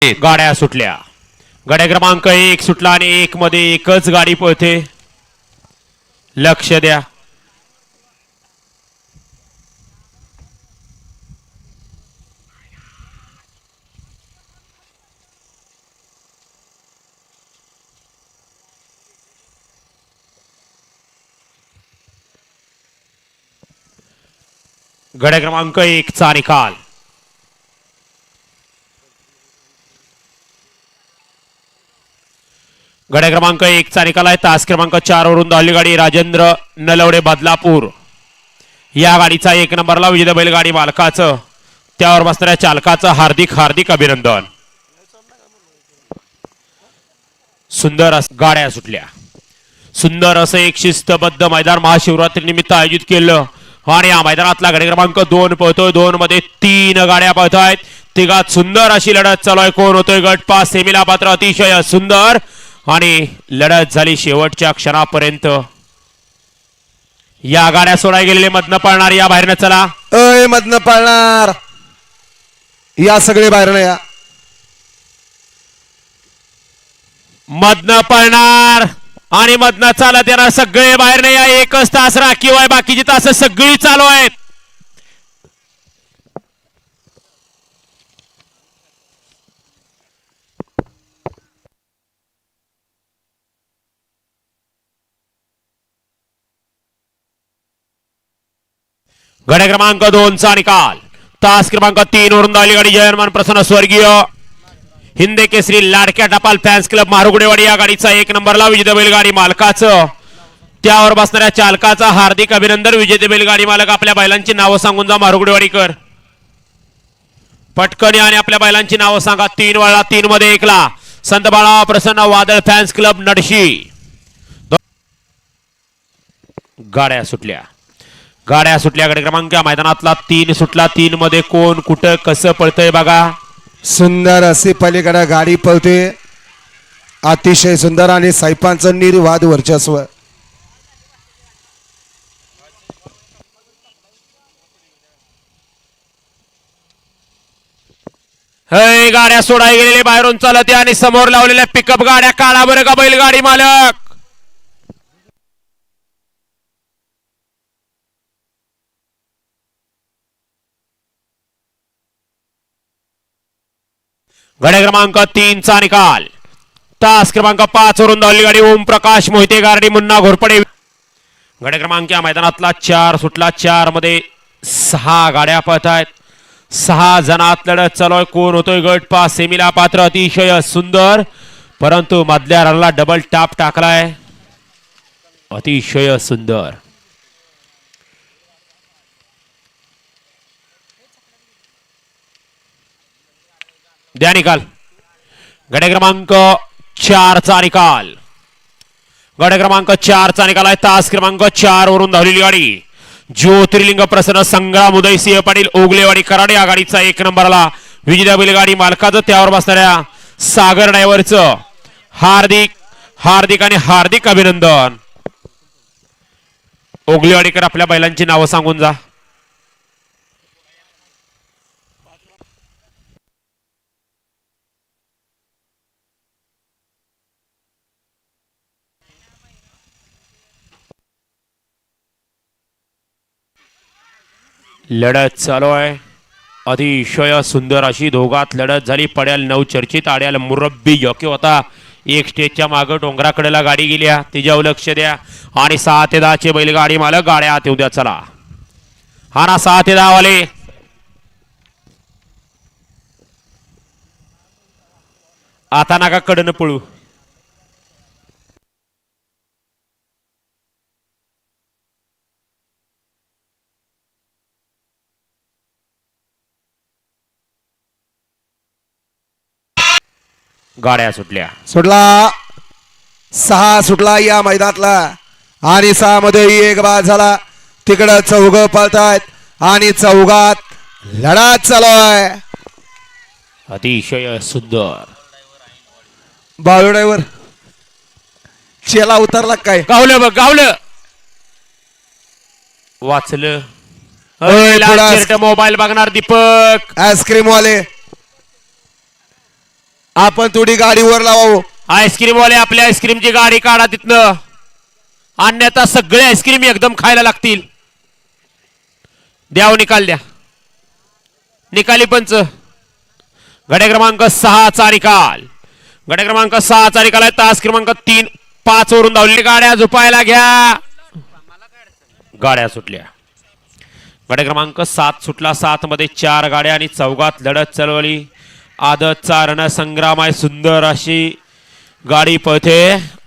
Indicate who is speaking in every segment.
Speaker 1: गाड्या सुटल्या. गाड्या क्रमांक 1 सुटला आणि 1 मध्ये एकच गाडी पळते. लक्ष द्या. गाड्या क्रमांक 1 चा निकाल. गाड्या क्रमांक 1 चा निकाल आहे. तास क्रमांक 4 वरून धावली गाडी राजेंद्र नलवडे बदलापूर. या गाडीचा 1 नंबरला विजेता बैलगाडी मालकाचं त्यावर बसणाऱ्या चालकाचं हार्दिक हार्दिक अभिनंदन. सुंदर गाड्या सुटल्या. सुंदर असं एक शिस्तबद्ध मैदान महाशिवरात्री निमित्त आयोजित केलं आणि या मैदानातला गाडी क्रमांक 2 पळतोय. 2 मध्ये 3 गाड्या पळतायत. तिघात सुंदर अशी लढत चालू आहे. कोण होतोय गट पास सेमीला पात्र. अतिशय सुंदर आणि लढत झाली शेवटच्या क्षणापर्यंत. या गाड्या सोडाय गेलेले मधनं पळणार. या बाहेरनं चला.
Speaker 2: मधनं पळणार. या सगळे बाहेरनं या.
Speaker 1: मधनं पळणार आणि मधनं चालत येणार. सगळे बाहेर नाही. या एकच तास राखीव आहे. बाकीची तास सगळी चालू आहेत. गाड्या क्रमांक 2 चा निकाल. तास क्रमांक 3 वरून धावली गाडी जयमान प्रसन्न स्वर्गीय हिंदे केसरी लाडक्या टपाल फॅन्स क्लब मारुगडेवाडी. या गाडीचा 1 नंबरला विजेते बैलगाडी मालकाचं त्यावर बसणाऱ्या चालकाचा हार्दिक अभिनंदन. विजेते बैलगाडी मालक आपल्या बैलांची नावं सांगून जा मारुगडेवाडीकर. पटकन आणि आपल्या बैलांची नावं सांगा. 3 वळला. 3 मध्ये 1 ला संत बाळा प्रसन्न वादळ फॅन्स क्लब नडशी. गाड्या सुटल्या. गाड्या सुटल्या. गाडी क्रमांक मैदानातला 3 सुटला. 3 मध्ये कोण कुठं कसं पळतंय बघा.
Speaker 2: सुंदर असे पलीकडे गाडी पळते. अतिशय सुंदर आणि साहेबांचं निर्वाद वर्चस्व.
Speaker 1: हे गाड्या सोडाय गेलेले बाहेरून चालत आणि समोर लावलेल्या पिकअप गाड्या काढा बरं का बैलगाडी मालक. गाड्या क्रमांक 3 चा निकाल. तास क्रमांक 5 वरून धावली गाडी ओम प्रकाश मोहिते गारडी मुन्ना घोरपडे. गाड्या क्रमांक या मैदानातला 4 सुटला. 4 मध्ये 6 गाड्या पळतायत. 6 जणात लढत चालू आहे. कोण होतोय गट पास सेमीला पात्र. अतिशय सुंदर परंतु मधल्या रनला डबल टाप टाकलाय. अतिशय सुंदर. द्या निकाल. गाड्या क्रमांक 4 चा निकाल. गाड्या क्रमांक 4 चा निकाल आहे. तास क्रमांक 4 वरून धावलेली गाडी ज्योतिर्लिंग प्रसन्न संग्राम उदयसिंह पाटील ओगलेवाडी कराड. या गाडीचा 1 नंबरला विजेता बैलगाडी मालकाचं त्यावर बसणाऱ्या सागर ड्रायव्हरचं हार्दिक हार्दिक आणि हार्दिक अभिनंदन. ओगलेवाडीकर आपल्या बैलांची नावं सांगून जा. लढत चालू आहे. अतिशय सुंदर अशी दोघात लढत झाली. पड्याल नवचर्चित आड्याल मुरब्बी जॉकी होता. एक स्टेजच्या मागं डोंगराकडेला गाडी गेल्या. तिच्यावर लक्ष द्या. आणि 6 ते 10 चे बैलगाडी मालक गाड्या आत येऊ द्या. चला हा ना 6 ते 10 वाले. आता नका कडनं पळू. गाड्या सुटल्या.
Speaker 2: सुटला. 6 सुटला या मैदानातला आणि 6 मध्ये 1 बाद झाला. तिकडं 4 पळतायत आणि 4 लढत चालू आहे.
Speaker 1: अतिशय सुंदर.
Speaker 2: बाळू ड्रायव्हर चेला उतरला काय.
Speaker 1: गावलं बघ गावलं. वाचलं. मोबाईल बघणार दीपक.
Speaker 2: आईस्क्रीम वाले आपण थोडी गाडीवर लावावं.
Speaker 1: आईस्क्रीम वाले आपल्या आईस्क्रीमची गाडी काढा तिथनं, अन्यथा सगळे आईस्क्रीम एकदम खायला लागतील. द्याव निकाल द्या. निकाली पंच गडे क्रमांक 6 चा निकाल. गडे क्रमांक 6 चा निकाल आहे. तास क्रमांक 3-5 वरून धावलेली गाड्या झोपायला घ्या. गाड्या सुटल्या. गडे क्रमांक 7 सुटला. 7 मध्ये 4 गाड्या आणि चौघात लढत चालवली. आदतचा रणसंग्राम आहे. सुंदर अशी गाडी पळते.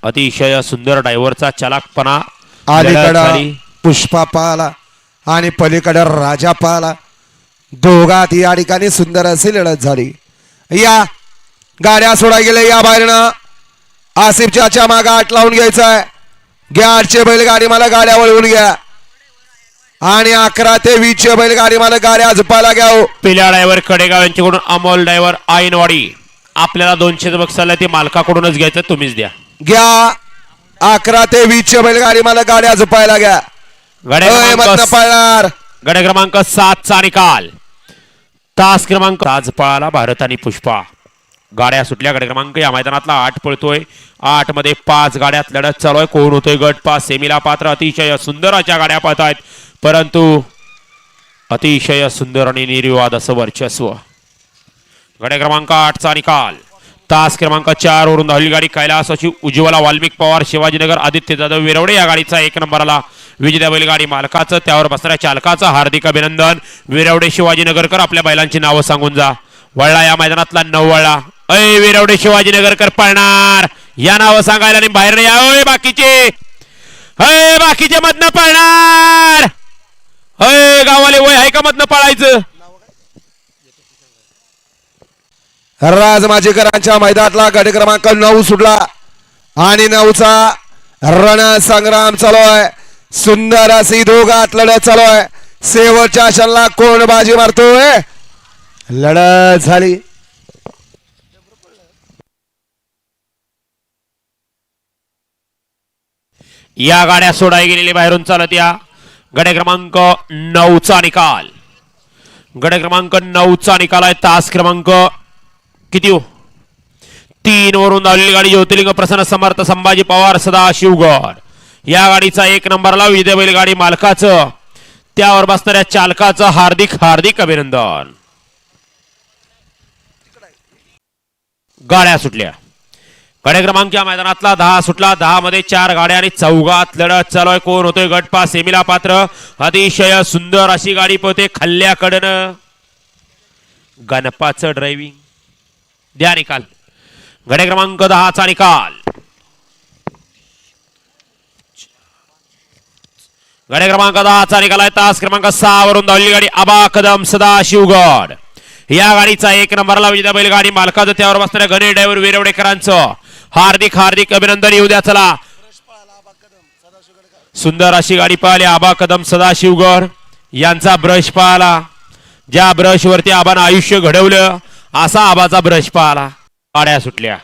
Speaker 1: अतिशय सुंदर ड्रायव्हरचा चालकपणा.
Speaker 2: अलीकडं पुष्पा पाहला आणि पलीकडे राजा पाहला. दोघात या ठिकाणी सुंदर अशी लढत झाली. या गाड्या सोडा गेले. या बाहेरनं आसिफच्या मागे आठ लावून घ्यायचंय. घ्या 8चे बैलगाडी मला गाड्या वळवून घ्या आणि 11 ते 20चे बैलगाडी मला गाड्या झुपायला घ्या.
Speaker 1: पिल्या ड्रायव्हर कडेगाव यांच्याकडून अमोल ड्रायव्हर आईनवाडी. आपल्याला 200 बक्षाला ते मालकाकडूनच घ्यायचं, तुम्हीच द्या.
Speaker 2: घ्या 11 ते 20चे बैलगाडी मला गाड्या झुपायला घ्या.
Speaker 1: गडे क्रमांक 7 चा निकाल. तास क्रमांक आज पळाला भारत आणि पुष्पा. गाड्या सुटल्या. गडे क्रमांक या मैदानातला 8 पळतोय. 8 मध्ये 5 गाड्यात लढत चालू आहे. कोण होतोय गट पास सेमीला पात्र. अतिशय सुंदर अशा गाड्या पळतायत, परंतु अतिशय सुंदर आणि निर्विवाद असं वर्चस्व. गडे क्रमांक 8 चा निकाल. तास क्रमांक 4 वरून धावली गाडी कैलास अशी उज्ज्वला वाल्मिक पवार शिवाजीनगर आदित्य जाधव विरवडे या गाडीचा 1 नंबरला विजेत्या बैलगाडी मालकाचं त्यावर बसणाऱ्या चालकाचं हार्दिक अभिनंदन. विरवडे शिवाजीनगरकर आपल्या बैलांची नावं सांगून जा. वळला या मैदानातला 9 वळला. अय विरवडे शिवाजीनगरकर पळणार. या नावं सांगायला आणि बाहेर या. ओय बाकीचे मधनं पळणार. अय गावाले वय आहे का मधनं पळायचं.
Speaker 2: राजमाजीकरांच्या मैदानातला गट क्रमांक 9 सुटला आणि 9चा रणसंग्राम चालू आहे. सुंदर अशी दोघात लढत चालू आहे. शेवटच्या क्षणाला कोण बाजी मारतोय. लढत झाली.
Speaker 1: या गाड्या सोडाय गेलेली बाहेरून चालत या. गडे क्रमांक 9 चा निकाल. गडे क्रमांक 9 चा निकाल आहे. तास क्रमांक किती हो 3 वरून धावलेली गाडी ज्योतिर्लिंग प्रसन्न समर्थ संभाजी पवार सदा शिवगड या गाडीचा 1 नंबरला विजय बैलगाडी मालकाचं त्यावर बसणाऱ्या चालकाचं हार्दिक हार्दिक अभिनंदन. गाड्या सुटल्या. गाड्या क्रमांक या मैदानातला 10 सुटला. 10 मध्ये 4 गाड्या आणि चौघात लढत चालू आहे. कोण होतोय गटपास सेमीला पात्र. अतिशय सुंदर अशी गाडी पळते खाल्ल्याकडनं. गणपाचं ड्रायव्हिंग द्या निकाल. गडे क्रमांक 10 चा निकाल. गडे क्रमांक 10 चा निकाल आहे. तास क्रमांक 6 वरून धावलेली गाडी आबा कदम सदा शिवगड या गाडीचा 1 नंबरला विजेता बैलगाडी मालकाचं त्यावर बसणाऱ्या गणेश ड्रायव्हर विरवडेकरांचं हार्दिक हार्दिक अभिनंदन. येऊ द्या चला. सुंदर अशी गाडी पाहिली आबा कदम सदा शिवगड यांचा ब्रश पाहिला. ज्या ब्रश वरती आबानं आयुष्य घडवलं असा आबाचा ब्रश पाहिला. गाड्या सुटल्या.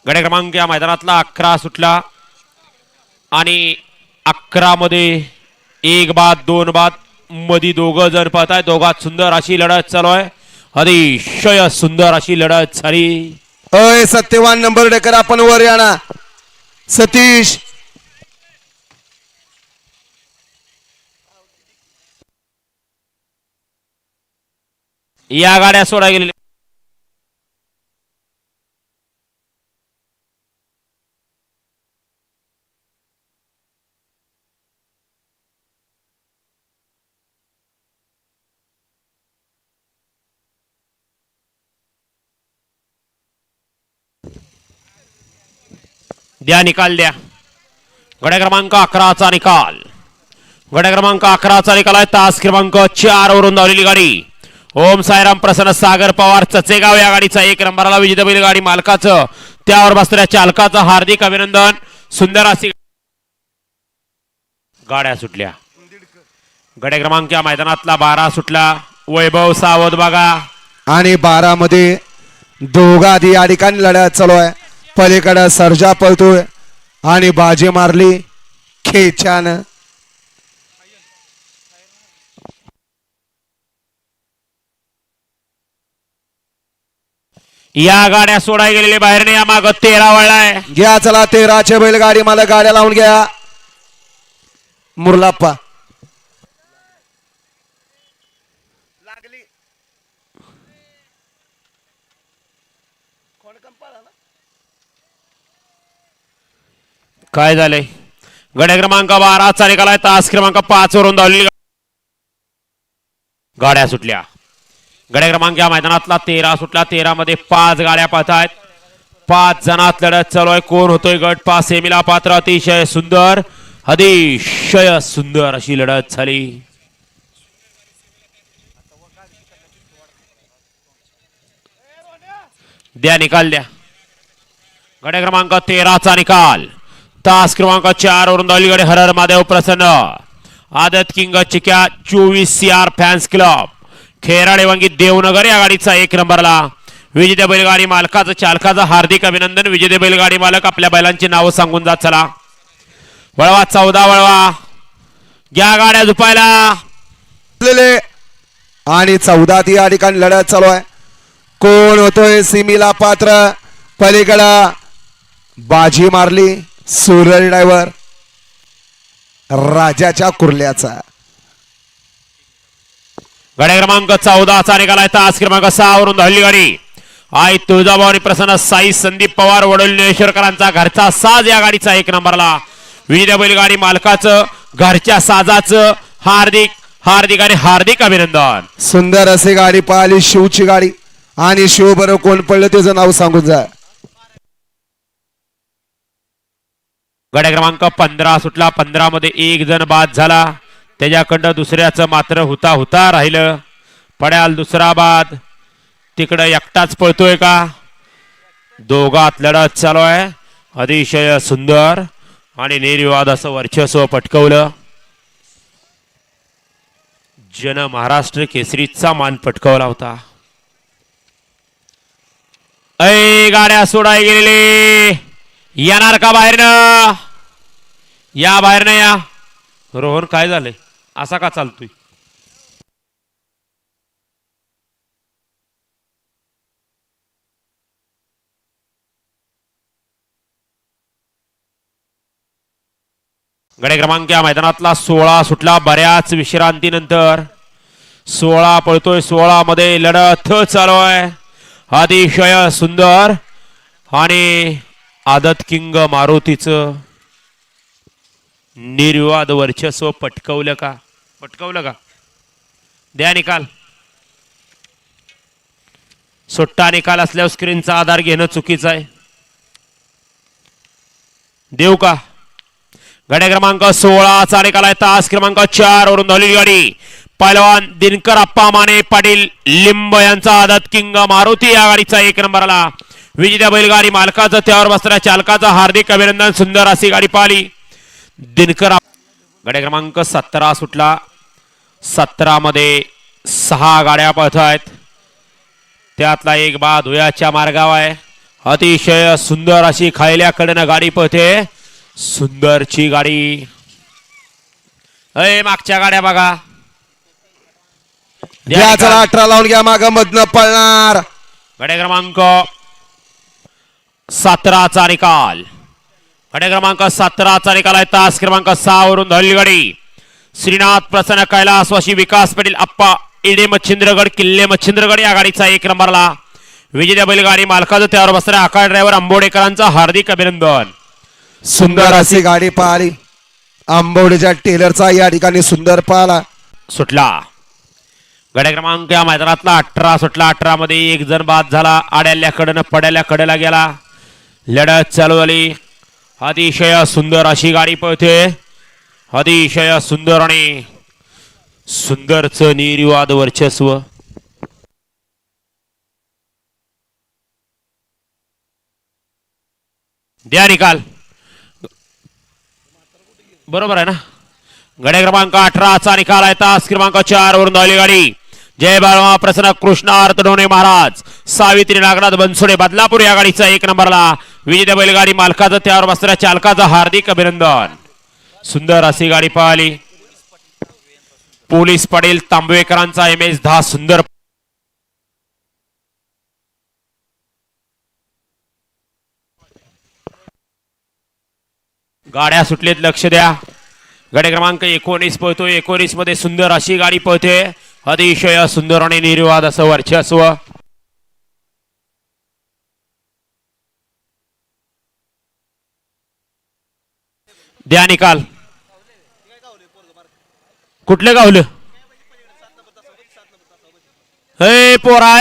Speaker 1: गडे क्रमांक या मैदानातला 11 सुटला आणि 11 मध्ये 1 बाद 2 बाद मध्ये 2 जण पळताय. दोघात सुंदर अशी लढत चालू आहे. अतिशय सुंदर अशी लढत झाली.
Speaker 2: अय सत्यवान नंबर डेकर आपण वर या. सतीश
Speaker 1: या गाड्या सोडा गेलेल्या. द्या निकाल द्या. गड्या क्रमांक 11 चा निकाल. गड्या क्रमांक 11 चा निकाल आहे. तास क्रमांक 4 वरून धावलेली गाडी ओम साईराम प्रसन्न सागर पवार चचेगाव या गाडीचा 1 नंबरला विजेता बैलगाडी मालकाचं त्यावर बसणाऱ्या चालकाचं हार्दिक अभिनंदन. सुंदर अशी गाड्या सुटल्या. गड्या क्रमांक या मैदानातला 12 सुटला. वैभव सावध बघा
Speaker 2: आणि 12 मध्ये दोघात या ठिकाणी लढत चालू आहे. पलीकडे सर्जा पळतोय आणि बाजी मारली खेच्यानं.
Speaker 1: या गाड्या सोडाय गेलेले बाहेर या माग 13 वळलाय.
Speaker 2: घ्या चला 13चे बैलगाडी मला गाड्या लावून घ्या. मुरलाप्पा
Speaker 1: काय झालंय? गड्या क्रमांक 12 चा निकालाय. तास क्रमांक 5 वरून धावलेली गाड्या सुटल्या. गड्या क्रमांक या मैदानातला 13 सुटला. 13 मध्ये 5 गाड्या पाहतायत. 5 जणात लढत चालू आहे. कोण होतोय गट पास सेमीला पात्र? अतिशय सुंदर अशी लढत झाली. द्या निकाल द्या. गड्या क्रमांक 13 चा निकाल. तास क्रमांक 4 वरून धावलेली हरर महादेव प्रसन्न आदत किंग चिक्या 24 CR फॅन्स क्लब खेराडे वांगी देवनगर या गाडीचा 1 नंबरला. विजेते बैलगाडी मालकाचं चालकाचं हार्दिक अभिनंदन. विजेते बैलगाडी मालक आपल्या बैलांची नावं सांगून जात चला. वळवा 14 वळवा. घ्या गाड्या झुपायला.
Speaker 2: आणि 14 ती या ठिकाणी लढत चालू आहे. कोण होतोय सीमीला पात्र? पलीकडं बाजी मारली सूरज ड्रायव्हर राजाच्या कुर्ल्याचा.
Speaker 1: गाड्या क्रमांक 14 चा निकालाय. तास क्रमांक 6 वरून धावली गाडी आई तुळजाभवानी प्रसन्न साई संदीप पवार वडोलीनेश्वरकरांचा घरचा साज या गाडीचा 1 नंबरला. विजेते बैलगाडी मालकाचं घरच्या साजाचं हार्दिक आणि हार्दिक अभिनंदन.
Speaker 2: सुंदर अशी गाडी पाहिली शिवची गाडी. आणि शिव बरोबर कोण पडलं त्याचं नाव सांगून जा.
Speaker 1: गड्या क्रमांक 15 सुटला. 15 मध्ये 1 जण बाद झाला. त्याच्याकडं दुसऱ्याचं मात्र होता राहिलं. पड्याल दुसरा बाद. तिकडं एकटाच पळतोय का? दोघात लढत चालू आहे. अतिशय सुंदर आणि निर्विवाद असं वर्चस्व पटकवलं. जन महाराष्ट्र केसरीचा मान पटकावला होता. गाड्या सोडाय गेलेले येणार का बाहेरनं? या बाहेरनं या. रोहन काय झालंय? असा का चालतोय? गडे क्रमांक या मैदानातला 16 सुटला. बऱ्याच विश्रांतीनंतर 16 पळतोय. 16 मध्ये लढत चालू आहे. अतिशय सुंदर आणि आदत किंग मारुतीचं निर्विवाद वर्चस्व पटकवलं का? द्या निकाल. सुट्टा निकाल असल्यावर स्क्रीनचा आधार घेणं चुकीचं आहे. देऊ का? गाड्या क्रमांक 16 चा निकाल आहे. तास क्रमांक 4 वरून धावलेली गाडी पहिलवान दिनकर अप्पा माने पाटील लिंब यांचा आदत किंग मारुती या गाडीचा 1 नंबरला. विजेत्या बैलगाडी मालकाचं त्यावर बसणाऱ्या चालकाचं हार्दिक अभिनंदन. सुंदर अशी गाडी पाहिली दिनकर. गाड्या क्रमांक 17 सुटला. 17 मध्ये 6 गाड्या पळत आहेत. त्यातला 1 बाद धुयाच्या मार्गावर आहे. अतिशय सुंदर अशी खायल्याकडनं गाडी पळते. सुंदरची गाडी. मागच्या गाड्या बघा.
Speaker 2: घ्या चला 18 लावून घ्या. माग मधनं पळणार.
Speaker 1: गाड्या क्रमांक 17 चा निकाल. गाड्या क्रमांक 17 चा निकाल आहे. तास क्रमांक 6 वरून धावलेली गाडी श्रीनाथ प्रसन्न कैलासवासी विकास पाटील अप्पा इडे मच्छिंद्रगड किल्ले मच्छिंद्रगड या गाडीचा 1 नंबरला. विजेत्या बैलगाडी मालकाचं त्यावर बसणाऱ्या आकाश ड्रायव्हर आंबोडेकरांचा हार्दिक अभिनंदन.
Speaker 2: सुंदर अशी गाडी पाहिली. आंबोडेच्या टेलरचा या ठिकाणी सुंदर पाहिला.
Speaker 1: सुटला. गाड्या क्रमांक या मैदानातला 18 सुटला. 18 मध्ये 1 जण बाद झाला. आड्याल्याकडनं पड्याल्याकडेला गेला. लढत चालू झाली. अतिशय सुंदर अशी गाडी पळते. अतिशय सुंदर आणि सुंदरचं निर्विवाद वर्चस्व. द्या निकाल. बरोबर आहे ना? गाड्या क्रमांक 18 चा निकाल आहे. तास क्रमांक 4 वरून धावली गाडी जय बाळमा प्रसन्न कृष्णार्थ डोणे महाराज सावित्री नागनाथ बनसोडे बदलापूर या गाडीचा 1 नंबरला. विजेत्या बैलगाडी मालकाचं त्यावर बसणाऱ्या चालकाचं हार्दिक अभिनंदन. सुंदर अशी गाडी पाहिली. पोलीस पाटील तांबवेकरांचा MS-10 सुंदर गाड्या सुटलेत, लक्ष द्या. गडे क्रमांक 19 पळतोय. 19 मध्ये सुंदर अशी गाडी पळते. अतिशय सुंदर आणि निर्विवाद असं वर्चस्व. द्या निकाल. कुठलं गावलं? हे पोरा,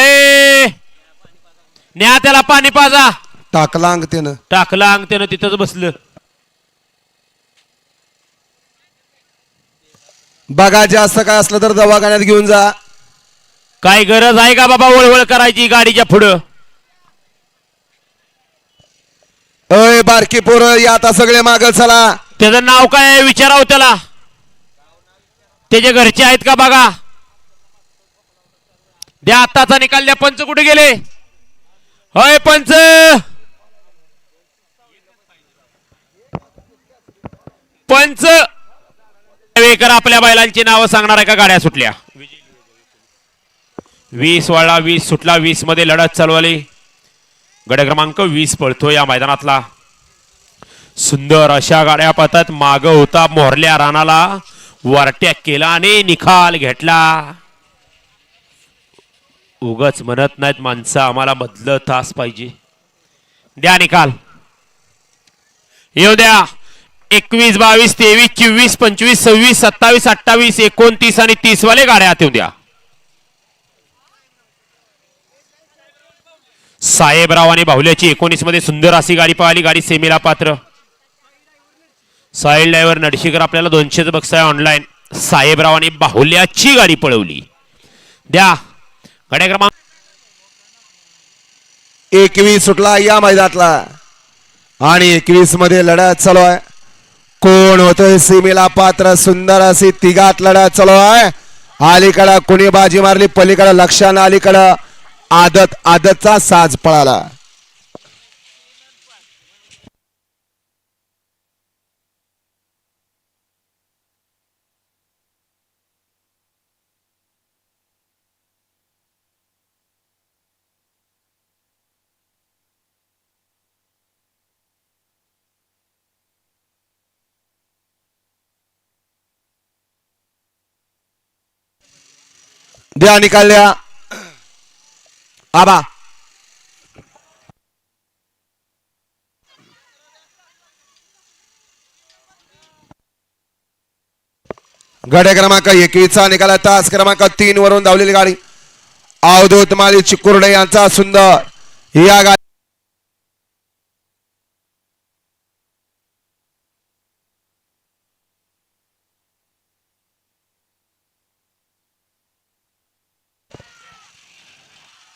Speaker 1: न्या त्याला पाणी पाजा.
Speaker 2: टाकला अंग त्यानं.
Speaker 1: टाकला अंग त्यानं, तिथंच बसलं.
Speaker 2: बघा जास्त काय असलं तर दवाखान्यात घेऊन जा.
Speaker 1: काय गरज आहे का बाबा वळवळ करायची गाडीच्या पुढं?
Speaker 2: अय बारकी पोरं या आता सगळे माग चला.
Speaker 1: त्याचं नाव काय आहे विचारावं त्याला. त्याचे घरचे आहेत का बघा. द्या आत्ताचा निकाल द्या. पंच कुठे गेले? होय पंच. पंच वेकर आपल्या बैलांची नावं सांगणार आहे का? गाड्या सुटल्या. 20 वळला, 20 सुटला. 20 मध्ये लढत चालवली. गड क्रमांक 20 पळतो या मैदानातला. सुंदर अशा गाड्या पळतात. माग होता मोरल्या रानाला, वरट्या केला आणि निकाल घेतला. उगच म्हणत नाहीत माणसं आम्हाला मधलं तास पाहिजे. द्या निकाल. येऊ द्या. 21, 22, 23, 24, 25, 26, 27, 28, 29 आणि 30 वाले गाड्या आत येऊ द्या. साहेबराव आणि बाहुल्याची 19 मध्ये सुंदर अशी गाडी पळाली. गाडी सेमीला पात्र. साईल ड्रायव्हर नडशीकर आपल्याला 200 बक्षीस आहे ऑनलाईन. साहेबराव आणि बाहुल्याची गाडी पळवली. द्या गाड्या क्रमांक
Speaker 2: 21 सुटला या मैदानातला आणि 21 मध्ये लढत चालू आहे. कोण होतोय सीमेला पात्र? सुंदर अशी तिघात लढत चालू आहे. अलीकडं कुणी बाजी मारली, पलीकडं लक्षानं, अलीकडं आदतचा साज पळाला. द्या निकाल द्या. आबा गडे क्रमांक 21चा निकाल. तास क्रमांक 3 वरून धावलेली गाडी अवधूत माली चिकुर्डे यांचा सुंदर या गाडी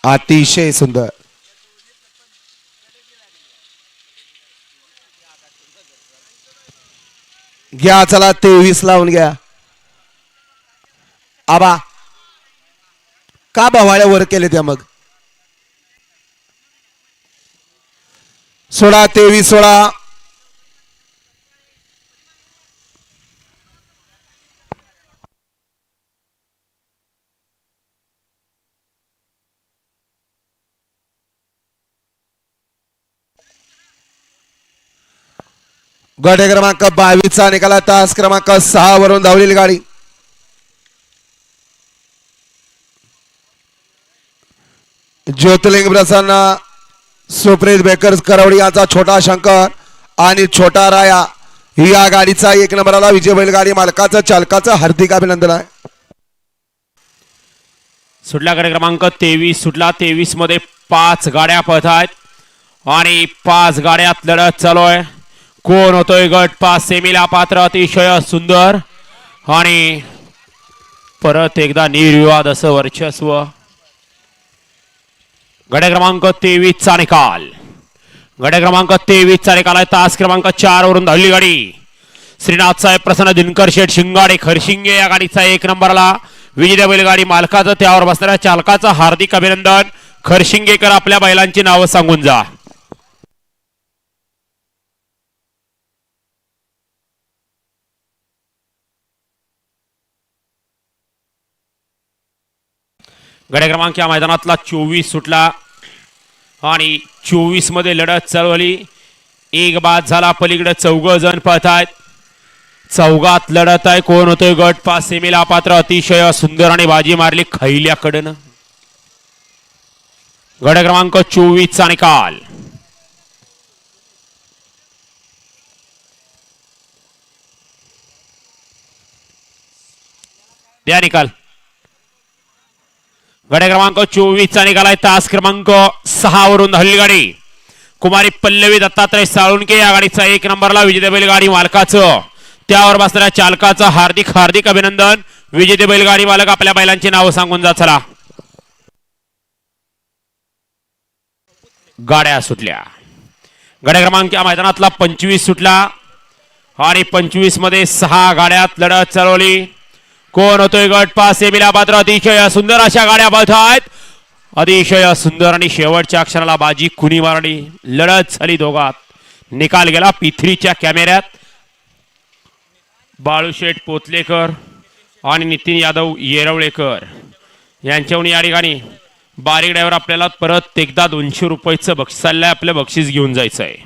Speaker 2: अतिशय सुंदर. घ्या चला 23 लावून घ्या. आबा का भवाळ्या वर केले त्या? मग सोळा 23 सोळा. गट क्रमांक 22चा निकाला. तास क्रमांक 6 वरून धावलेली गाडी ज्योतिर्लिंग प्रसन्न सुप्रीत बेकर करवडी यांचा छोटा शंकर आणि छोटा राया या गाडीचा 1 नंबरला विजय बैलगाडी मालकाचं चालकाचं हार्दिक अभिनंदन आहे.
Speaker 1: सुटला गट क्रमांक 23 सुटला. 23 मध्ये 5 गाड्या पळतात आणि 5 गाड्यात लढत चालू आहे. कोण होतोय गट 5 सेमीला पात्र? अतिशय सुंदर आणि परत एकदा निर्विवाद असं वर्चस्व. गट क्रमांक 23 चा निकाल. गट क्रमांक 23 चा निकाल आहे. तास क्रमांक 4 वरून धावली गाडी श्रीनाथ साहेब प्रसन्न दिनकर शेठ शिंगाडे खरशिंगे या गाडीचा 1 नंबरला विजय बैलगाडी मालकाचं त्यावर बसणाऱ्या चालकाचं हार्दिक अभिनंदन. खरशिंगेकर आपल्या बैलांची नावं सांगून जा. गड्या क्रमांक या मैदानातला 24 सुटला आणि 24 मध्ये लढत चालवली. एक बाद झाला. पलीकडे चौघ जण पळतायत. चौघात लढत आहे. कोण होतोय गट पास सेमीला पात्र. अतिशय सुंदर आणि बाजी मारली खैल्याकडनं. गट क्रमांक 24 चा निकाल. द्या निकाल. गट क्रमांक 24 चा निकाल आहे. तास क्रमांक 6 वरून धावलेली गाडी कुमारी पल्लवी दत्तात्रय साळुंके या गाडीचा 1 नंबरला. विजेते बैलगाडी मालकाचं त्यावर बसणाऱ्या चालकाचं हार्दिक हार्दिक अभिनंदन. विजेते बैलगाडी मालक आपल्या बैलांची नावं सांगून जा. चला गाड्या सुटल्या. गाड्या क्रमांक या मैदानातला 25 सुटला आणि 25 मध्ये 6 गाड्यात लढत चालवली. कोण होतोय गट पास सेमीला पात्र. अतिशय सुंदर अशा गाड्या पळत आहेत. अतिशय सुंदर आणि शेवटच्या क्षणाला बाजी कुणी मारली. लढत झाली दोघात. निकाल गेला पिथरीच्या कॅमेऱ्यात. बाळूशेठ पोतलेकर आणि नितीन यादव येरवळेकर यांच्याहून या ठिकाणी बारीक ड्रायव्हर आपल्याला परत एकदा 200 रुपयाचं बक्षीस चाललंय. आपलं बक्षीस घेऊन जायचं आहे.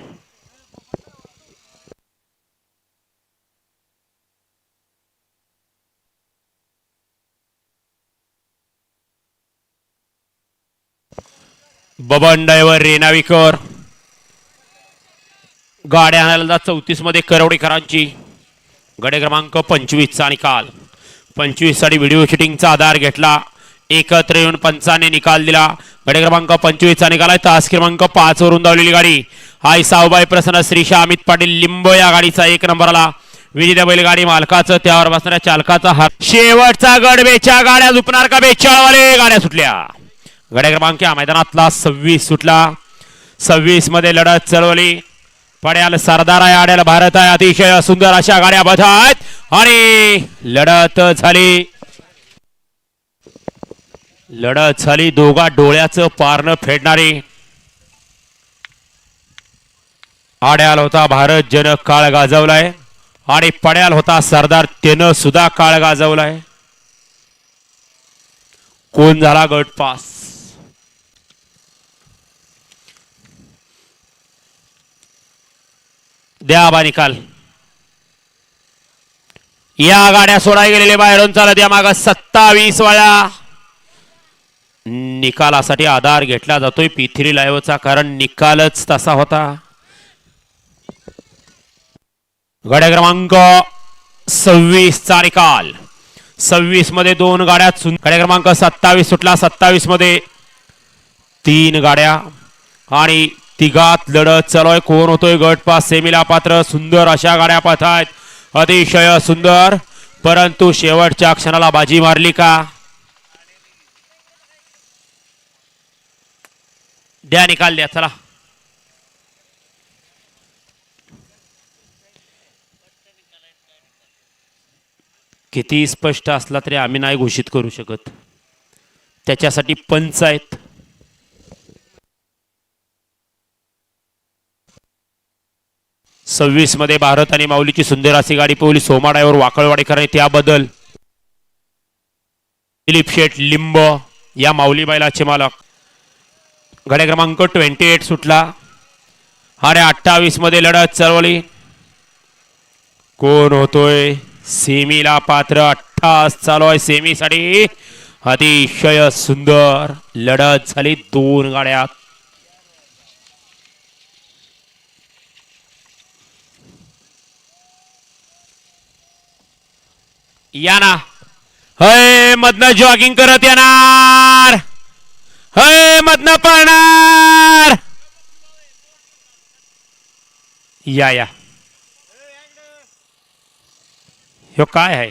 Speaker 1: बबन ड्रायव्हर रेणावीकर. गाड्या आणायला 34 मध्ये करवडेकरांची. गडे क्रमांक 25 चा निकाल. 25 साठी व्हिडिओ शूटिंगचा आधार घेतला. एकत्र येऊन पंचाने निकाल दिला. गडे क्रमांक 25 चा निकाल आहे. तास क्रमांक 5 वरून धावलेली गाडी आई साऊबाई प्रसन्न श्रीशा अमित पाटील लिंब या गाडीचा 1 नंबरला. विजेत्या बैलगाडी मालकाचं त्यावर बसणाऱ्या चालकाचा हात. शेवटचा गडबेच्या गाड्या झुपणार का. 42 वाले गाड्या सुटल्या. गड्या क्रमांक या मैदानातला 26 सुटला. 26 मध्ये लढत चळवली. पड्याल सरदार आहे. आड्याला भारत आहे. अतिशय सुंदर अशा गाड्या बघत आहेत आणि लढत झाली. लढत झाली. दोघा डोळ्याचं पारणं फेडणारी. आड्याल होता भारत ज्यानं काळ गाजवलाय आणि पड्याल होता सरदार त्यानं सुद्धा काळ गाजवलाय. कोण झाला गट पास. द्या बा निकाल. या गाड्या सोडाय गेलेले बाहेरून चालत या माग 27 वेळा. निकालासाठी आधार घेतला जातोय पिथिरी लाईव्हचा कारण निकालच तसा होता. गाड्या क्रमांक 26 चा निकाल. 26 मध्ये 2 गाड्या. गाड्या क्रमांक 27 सुटला. 27 मध्ये 3 गाड्या आणि तिघात लढत चालू आहे. कोण होतोय गट पास सेमीला पात्र. सुंदर अशा गाड्या पाहत आहेत. अतिशय सुंदर. परंतु शेवटच्या क्षणाला बाजी मारली का. द्या निकाल द्या. चला किती स्पष्ट असला तरी आम्ही नाही घोषित करू शकत. त्याच्यासाठी पंच आहेत. सव्वीस मध्ये भारत आणि माऊलीची सुंदर अशी गाडी पवली. सोमा ड्रायव्हर वाकळवाडीकर त्याबद्दल दिलीप शेठ लिंब या माऊली बैलाचे मालक. गाड्या क्रमांक 28 सुटला आणि 28 मध्ये लढत चालवली. कोण होतोय सेमीला पात्र. 28 चालू आहे सेमीसाठी. अतिशय सुंदर लढत झाली 2 गाड्यात. या ना. हय मधनं जॉगिंग करत येणार. हय मधनं पळणार. या या. ह्यो काय आहे.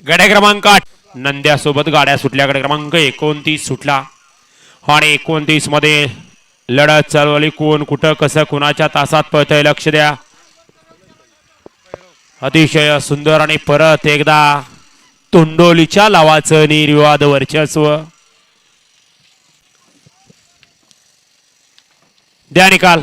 Speaker 1: गाड्या क्रमांक 8 नंद्यासोबत गाड्या सुटल्या. गाड्या क्रमांक 29 सुटला आणि 29 मध्ये लढत चालवली. कोण कुठं कसं कुणाच्या तासात पळतंय लक्ष द्या. अतिशय सुंदर आणि परत एकदा तोंडोलीच्या लावाचं निर्विवाद वर्चस्व. द्या निकाल.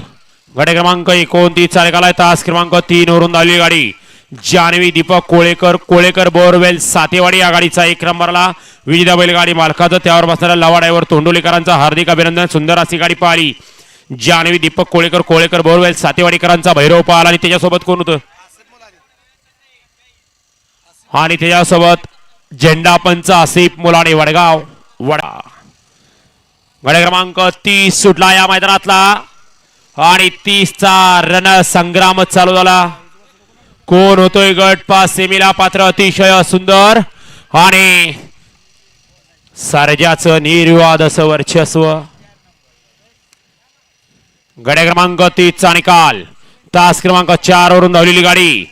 Speaker 1: गाडी क्रमांक 29 चा निकाल आहे. तास क्रमांक 3 वरून धावली गाडी. जानवी दीपक कोळेकर. कोळेकर बोरवेल सातेवाडी या गाडीचा 1 नंबरला. विजेता बैलगाडी मालकाचं त्यावर बसणाऱ्या लवाड्यावर तोंडोलीकरांचा हार्दिक अभिनंदन. सुंदर अशी गाडी पाहिली. जानवी दीपक कोळेकर बोरवेल सातेवाडीकरांचा भैरव पाहिला आणि त्याच्यासोबत कोण होतं आणि त्याच्यासोबत झेंडा पंच आसिफ मुलाने वडगाव वडा. गड क्रमांक 30 सुटला या मैदानातला आणि 30चा रणसंग्राम चालू झाला. कोण होतोय गट पास सेमीला पात्र. अतिशय सुंदर आणि सर्जाचं निर्विवाद असं वर्चस्व. गड्या क्रमांक 30चा निकाल. तास क्रमांक 4 वरून धावलेली गाडी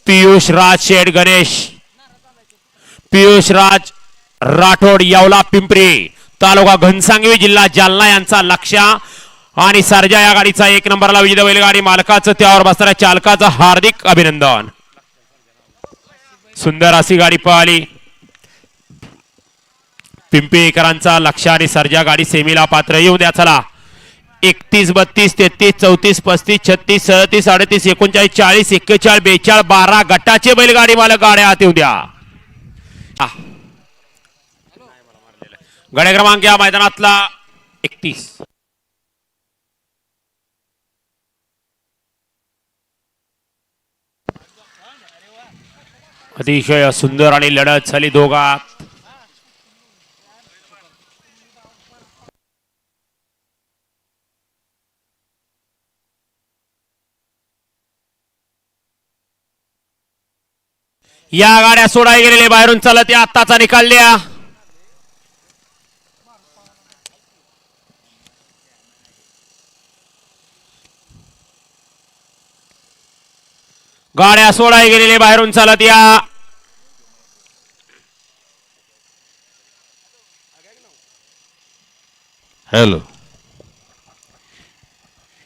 Speaker 1: पियुष राज शेठ गणेश पियुष राज राठोड येवला पिंपरी तालुका घनसांगवी जिल्हा जालना यांचा लक्ष आणि सर्जा या गाडीचा 1 नंबरला विजेता बैलगाडी मालकाचं त्यावर बसणाऱ्या चालकाचं हार्दिक अभिनंदन. सुंदर अशी गाडी पळाली. पिंपळीकरांचा लक्ष आणि सर्जा गाडी सेमीला पात्र. येऊ द्या चला. 31 32 33 34 35 36 37 38 39 40 41 42 12 गटाचे बैलगाडी मालक गाड्या आत येऊ द्या. गड्या क्रमांक या मैदानातला 31. अतिशय सुंदर आणि लढत झाली दोघात. या गाड्या सोडाय गेलेले बाहेरून चालत या आत्ताचा निकाल द्या. गाड्या सोडाय गेलेले बाहेरून चालत या.
Speaker 3: हॅलो.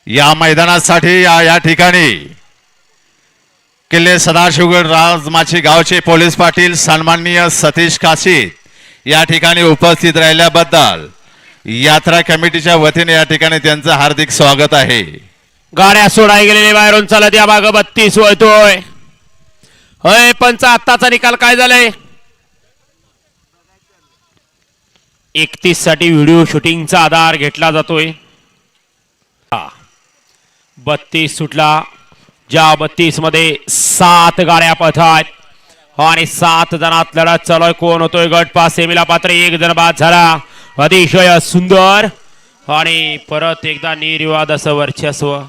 Speaker 3: या मैदानासाठी या ठिकाणी किल्ले सदाशिवगड राजमाची गावचे पोलीस पाटील सन्माननीय सतीश काशीद या ठिकाणी उपस्थित राहिल्याबद्दल यात्रा कमिटीच्या वतीने या ठिकाणी त्यांचं हार्दिक स्वागत आहे.
Speaker 1: गाड्या सोडाय गेलेले बाहेरून चालत या. भाग 32 वळतोय. होय पंच आत्ताचा निकाल काय झालाय. 31 साठी व्हिडिओ शूटिंगचा आधार घेतला जातोय. 32 सुटला. ज्या 32 मध्ये 7 गाड्या पळतात आणि 7 जणात लढत चालू आहे. कोण होतोय गट पास सेमीला पात्र. 1 जण बाद झाला. अतिशय सुंदर आणि परत एकदा निर्विवाद असं वर्चस्व.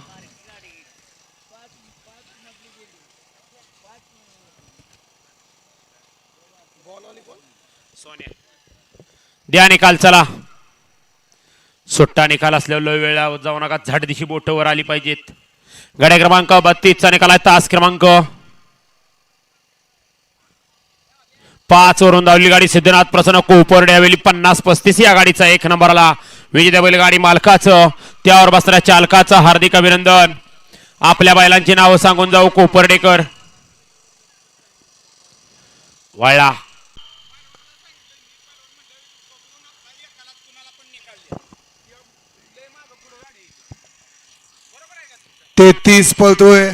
Speaker 1: द्या निकाल चला. सुट्टा निकाल असल्यावर लय वेळा जाऊ नका. झट दिशी बोट वर आली पाहिजेत. गाड्या क्रमांक 32 चा निकाल आहे. तास क्रमांक 5 वरून धावली गाडी सिद्धनाथ प्रसन्न कोपर्डे हवेली 50 35 या गाडीचा 1 नंबरला विजेता बैलगाडी मालकाचं त्यावर बसणाऱ्या चालकाचं हार्दिक अभिनंदन. आपल्या बैलांची नावं सांगून जाऊ. कोपर्डेकर वळला.
Speaker 2: ते 30 पळतोय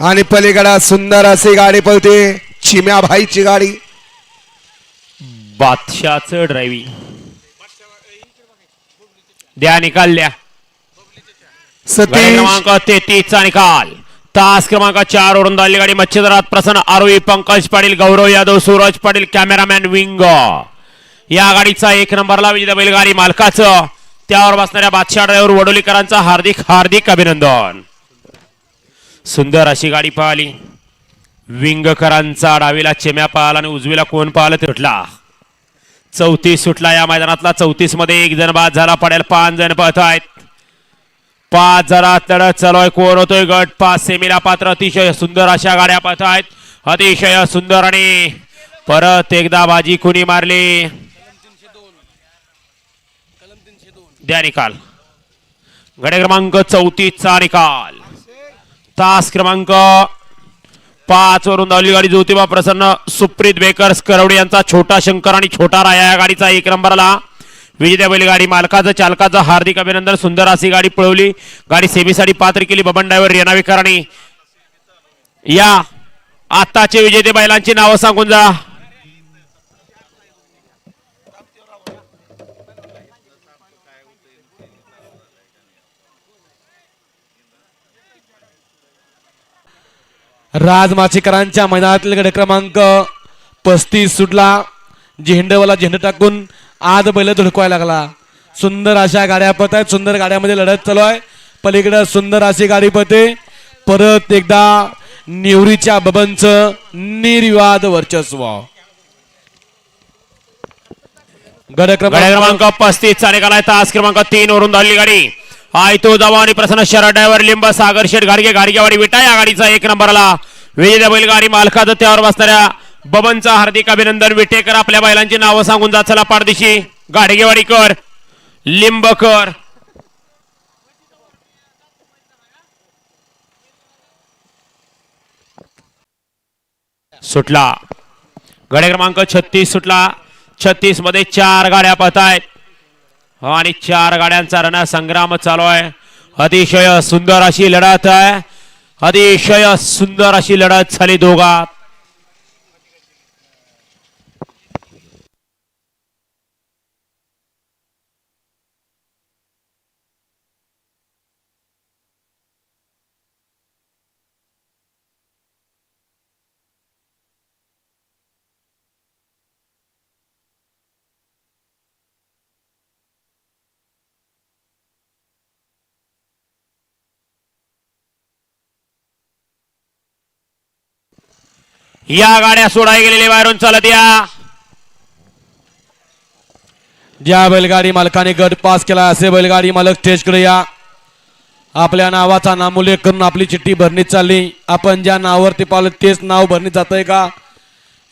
Speaker 2: आणि पलीकडे सुंदर अशी गाडी पळते. चिम्या भाईची गाडी.
Speaker 1: बादशाचं ड्रायव्हिंग. द्या निकाल द्या.
Speaker 2: सतीश
Speaker 1: क्रमांक 33 चा निकाल. तास क्रमांक 4 वरून धावली गाडी मच्छिंद्रनाथ प्रसन्न आरोही पंकज पाटील गौरव यादव सूरज पाटील कॅमेरामॅन विंग या गाडीचा 1 नंबरला विजेता बैलगाडी मालकाचं त्यावर बसणाऱ्या बादशाह ड्रायव्हर वडोलीकरांचा हार्दिक हार्दिक अभिनंदन. सुंदर अशी गाडी पाहिली. विंगकरांचा डावीला चेम्या पाहिला आणि उजवीला कोण पाहिलं ते सुटला. 34 सुटला या मैदानातला. 34 मध्ये 1 जण बाद झाला. पडेल 5 जण पळत आहेत. 5 जणात लढत चालू आहे. कोण होतोय गट पास सेमीला पात्र. अतिशय सुंदर अशा गाड्या पळत आहेत. अतिशय सुंदर आणि परत एकदा बाजी कुणी मारली. द्या निकाल. गडे क्रमांक 34 चा निकाल. तास क्रमांक 5 वरून धावली गाडी ज्योतिबा प्रसन्न सुप्रीत बेकर्स करवडे यांचा छोटा शंकर आणि छोटा राया या गाडीचा 1 नंबरला विजेता बैलगाडी मालकाचं चालकाचं हार्दिक अभिनंदन. सुंदर अशी गाडी पळवली. गाडी सेमीसाठी पात्र केली बबन ड्रायव्हर रेणावेकरांनी. या आताचे विजेते बैलांची नावं सांगून जा.
Speaker 4: राजमाचीकरांच्या मैदानातील गड क्रमांक 35 सुटला. झेंडवाला झेंड टाकून आज बैल धुडकवायला लागला. सुंदर अशा गाड्या पत आहेत. सुंदर गाड्यामध्ये लढत चालू आहे. पलीकडे सुंदर अशी गाडी पते. परत एकदा निवरीच्या बबनचं निर्विवाद वर्चस्व. गड
Speaker 1: क्रमांक 35 चा निकाल आहे. तास क्रमांक 3 वरून धावली गाडी. आयतो जावा आणि प्रसन्न शहर ड्रायव्हर लिंब सागर शेठ गाडगे गाडगेवाडी विटा या गाडीचा 1 नंबरला विजेत्या बैलगाडी मालकाचं त्यावर बसणाऱ्या बबनचा हार्दिक अभिनंदन. विटेकर आपल्या बैलांची नावं सांगून जात चला पारदिशी. गाडगेवाडीकर, लिंबकर, सुटला. गाडी क्रमांक 36 सुटला. 36 मध्ये 4 गाड्या पळत आहेत आणि 4 गाड्यांचा रणसंग्राम चालू आहे. अतिशय सुंदर अशी लढत आहे. अतिशय सुंदर अशी लढत झाली दोघात. या गाड्या सोडाय गेलेले बाहेरून चालत या.
Speaker 4: ज्या बैलगाडी मालकाने गट पास केला असे बैलगाडी मालक स्टेजकडे या. आपल्या नावाचा नामोल्लेख करून आपली चिठ्ठी भरणी चालली. आपण ज्या नावावरती पावलं तेच नाव भरणी जात आहे का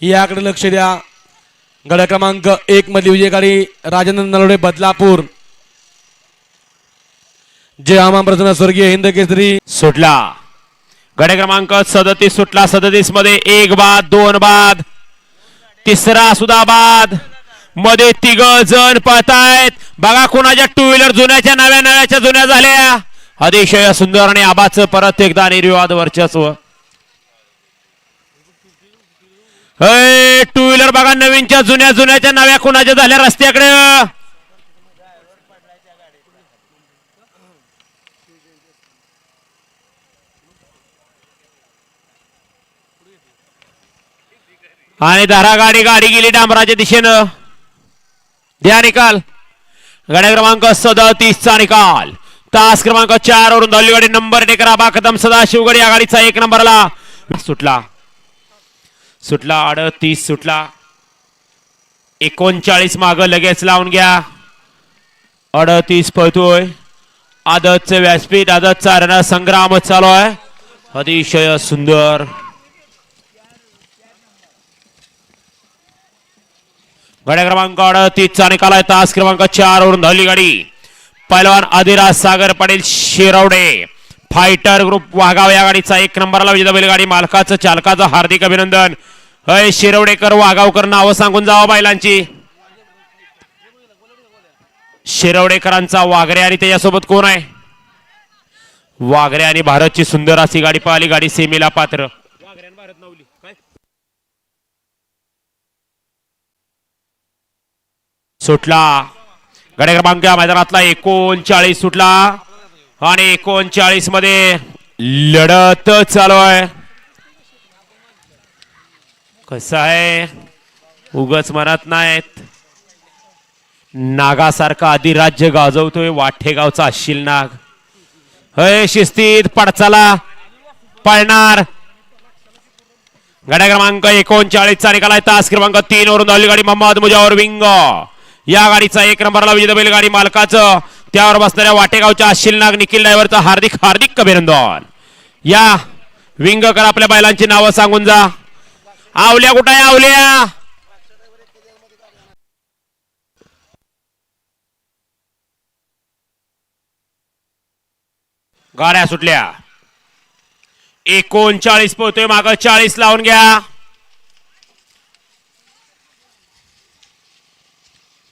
Speaker 4: याकडे लक्ष द्या. गड क्रमांक 1 मधली विजय गाडी राजेंद्र नलवडे बदलापूर. जय आमा प्रसन्न स्वर्गीय हिंद केसरी
Speaker 1: सुटला. गाडी क्रमांक 37 सुटला. 37 मध्ये 1 बाद 2 बाद, तिसरा सुद्धा बाद. मध्ये 3 जण पळतायत. बघा कोणाच्या 2 व्हीलर जुन्याच्या नव्याच्या जुन्या झाल्या. अतिशय सुंदर आणि आबाचं परत एकदा निर्विवाद वर्चस्व. 2 व्हीलर बघा नवीनच्या जुन्याच्या नव्या कोणाच्या झाल्या रस्त्याकडे. आणि धारा गाडी गेली डांबराच्या दिशेनं. द्या निकाल. गाड्या क्रमांक 37 चा निकाल. तास क्रमांक 4 वरून धावली गाडी नंबर टेकर आबा कदम सदाशिवगड या गाडीचा 1 नंबरला सुटला. 38 सुटला. 39 माग लगेच लावून घ्या. 38 पळतोय. आदतचे व्यासपीठ आदतचा रणसंग्राम चालू आहे. अतिशय सुंदर. गाड्या क्रमांक 38 चा निकाल आहे. तास क्रमांक 4 वरून धावली गाडी. पैलवान आदिराज सागर पाटील शिरवडे फायटर ग्रुप वाघाव या गाडीचा 1 नंबरला विजेता बैलगाडी मालकाचं चालकाचं हार्दिक अभिनंदन. शिरवडेकर वाघावकर नावं सांगून जावा बैलांची. शिरवडेकरांचा वाघरे आणि त्याच्यासोबत कोण आहे. वाघरे आणि भारतची सुंदर अशी गाडी पाहिली. गाडी सेमीला पात्र. सुटला. गाडी क्रमांक मैदानातला 39 सुटला आणि 39 मध्ये लढत चालू आहे. कसं आहे उगच म्हणत नाहीत. नागासारखा अधिराज्य गाजवतोय वाठेगावचा अश्शील नाग. शिस्तीत पडचाला पळणार. गाड्या क्रमांक 39 चा निकाल आहे. तास क्रमांक 3 वरून धावली गाडी मोहम्मद मुजावर विंग या गाडीचा 1 नंबरला विजेता बैलगाडी मालकाचं त्यावर बसणाऱ्या वाटेगावच्या अश्शील नाग निखिल ड्रायव्हरचं हार्दिक अभिनंदन. या विंगकर आपल्या बैलांची नावं सांगून जा. आवल्या कुठं आहे आवल्या. गाड्या सुटल्या. 39 पोहतोय माग 40 लावून घ्या.